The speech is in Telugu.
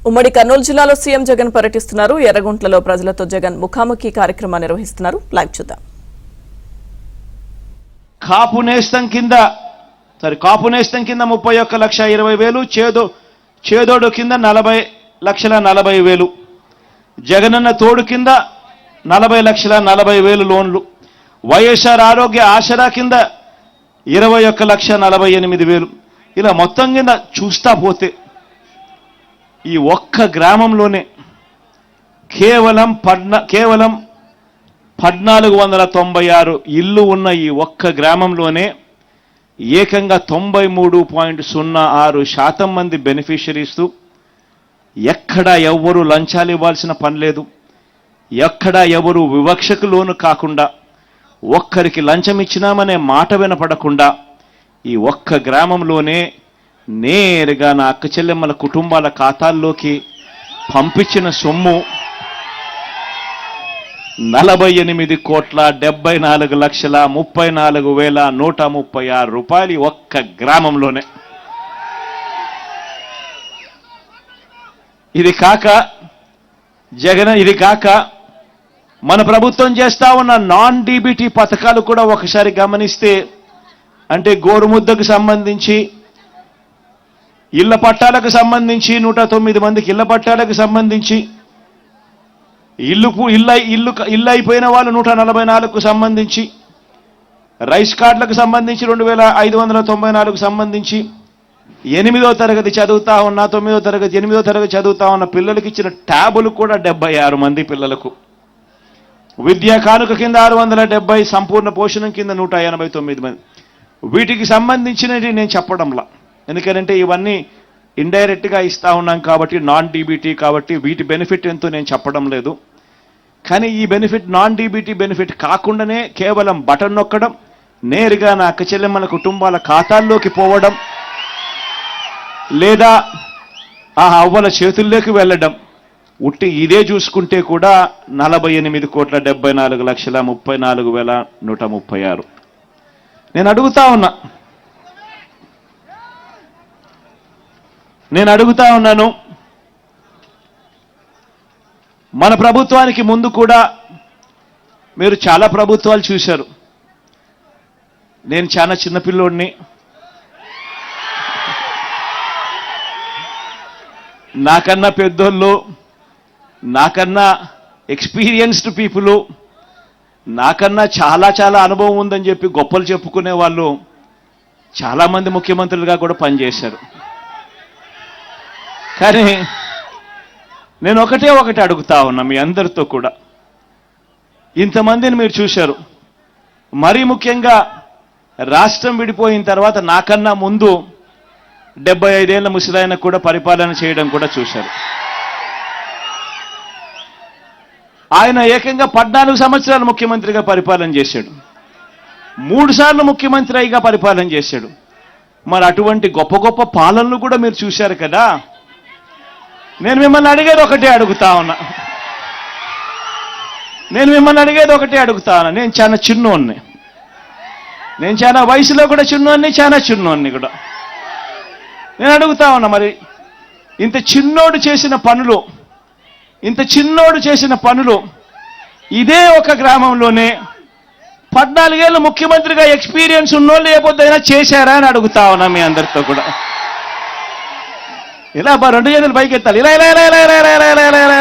ఉమ్మడి కర్నూలు జిల్లాలో సీఎం జగన్ పర్యటిస్తున్నారు. ఎర్రగుంట్లలో ప్రజలతో జగన్ ముఖాముఖి కార్యక్రమాన్ని నిర్వహిస్తున్నారు. లైవ్ చూద్దాం. కాపు నేస్తం కింద 31,20,20,000, చేదోడు కింద 40,40,000, జగనన్న తోడు కింద 40,40,000 లోన్లు, వైఎస్ఆర్ ఆరోగ్య ఆసరా కింద 21,48,000. ఇలా మొత్తం కింద చూస్తా పోతే ఈ ఒక్క గ్రామంలోనే కేవలం 1496 ఇల్లు ఉన్న ఈ ఒక్క గ్రామంలోనే ఏకంగా 93.06% మంది బెనిఫిషరీస్. ఎక్కడా ఎవ్వరూ లంచాలు ఇవ్వాల్సిన పని లేదు, ఎక్కడా ఎవరు వివక్షకు లోను కాకుండా, ఒక్కరికి లంచం ఇచ్చినామనే మాట వినపడకుండా ఈ ఒక్క గ్రామంలోనే నేరుగా నా అక్క చెల్లెమ్మల కుటుంబాల ఖాతాల్లోకి పంపించిన సొమ్ము 48,74,34,136 రూపాయలు ఒక్క గ్రామంలోనే. ఇది కాక మన ప్రభుత్వం చేస్తా ఉన్న నాన్ డీబీటీ పథకాలు కూడా ఒకసారి గమనిస్తే, అంటే గోరుముద్దకు సంబంధించి, ఇళ్ల పట్టాలకు సంబంధించి 109 మందికి ఇళ్ల పట్టాలకు సంబంధించి, ఇల్లు అయిపోయిన వాళ్ళు 144కు సంబంధించి, రైస్ కార్డులకు సంబంధించి 2,594కు సంబంధించి, 8వ తరగతి చదువుతా ఉన్న 9వ తరగతి 8వ తరగతి చదువుతా ఉన్న పిల్లలకి ఇచ్చిన ట్యాబులు కూడా 76 మంది పిల్లలకు, విద్యా కానుక కింద 670, సంపూర్ణ పోషణం కింద 189 మంది. వీటికి సంబంధించినవి నేను చెప్పడంలా, ఎందుకంటే ఇవన్నీ ఇండైరెక్ట్గా ఇస్తా ఉన్నాం కాబట్టి, నాన్ డీబీటీ కాబట్టి వీటి బెనిఫిట్ ఎంతో నేను చెప్పడం లేదు. కానీ ఈ బెనిఫిట్ నాన్ డీబీటీ బెనిఫిట్ కాకుండానే కేవలం బటన్ నొక్కడం, నేరుగా నా అక్క చెల్లెమ్మల కుటుంబాల ఖాతాల్లోకి పోవడం, లేదా ఆ అవ్వల చేతుల్లోకి వెళ్ళడం, ఉట్టి ఇదే చూసుకుంటే కూడా 48,74,34,136. నేను అడుగుతా ఉన్నాను, మన ప్రభుత్వానికి ముందు కూడా మీరు చాలా ప్రభుత్వాలు చూశారు. నేను చాలా చిన్నపిల్లోడిని, నాకన్నా పెద్దోళ్ళు, నాకన్నా ఎక్స్పీరియన్స్డ్ పీపుల్, నాకన్నా చాలా చాలా అనుభవం ఉందని చెప్పి గొప్పలు చెప్పుకునే వాళ్ళు చాలామంది ముఖ్యమంత్రులుగా కూడా పనిచేశారు. కానీ నేను ఒకటి అడుగుతా ఉన్నా మీ అందరితో కూడా, ఇంతమందిని మీరు చూశారు, మరీ ముఖ్యంగా రాష్ట్రం విడిపోయిన తర్వాత నాకన్నా ముందు 75 ఏళ్ల ముసలాయన కూడా పరిపాలన చేయడం కూడా చూశారు. ఆయన ఏకంగా 14 సంవత్సరాలు ముఖ్యమంత్రిగా పరిపాలన చేశాడు, 3 సార్లు ముఖ్యమంత్రిగా పరిపాలన చేశాడు. మరి అటువంటి గొప్ప గొప్ప పాలనలు కూడా మీరు చూశారు కదా. నేను మిమ్మల్ని అడిగేది ఒకటే అడుగుతా ఉన్నా, నేను చాలా చిన్నోన్ని, నేను చాలా వయసులో కూడా చిన్నోన్ని, చాలా చిన్నోన్ని కూడా. నేను అడుగుతా ఉన్నా, మరి ఇంత చిన్నోడు చేసిన పనులు ఇదే ఒక గ్రామంలోనే 14 ఏళ్ళు ముఖ్యమంత్రిగా ఎక్స్పీరియన్స్ ఉన్నోళ్ళు లేకపోతే చేశారా అని అడుగుతా ఉన్నా మీ అందరితో కూడా. ఇలా 2 చేతులు పైకి ఎత్తాలి, ఇలా ఇలా ఇలా ఇలా ఇలా ఇలా ఇలా ఇలా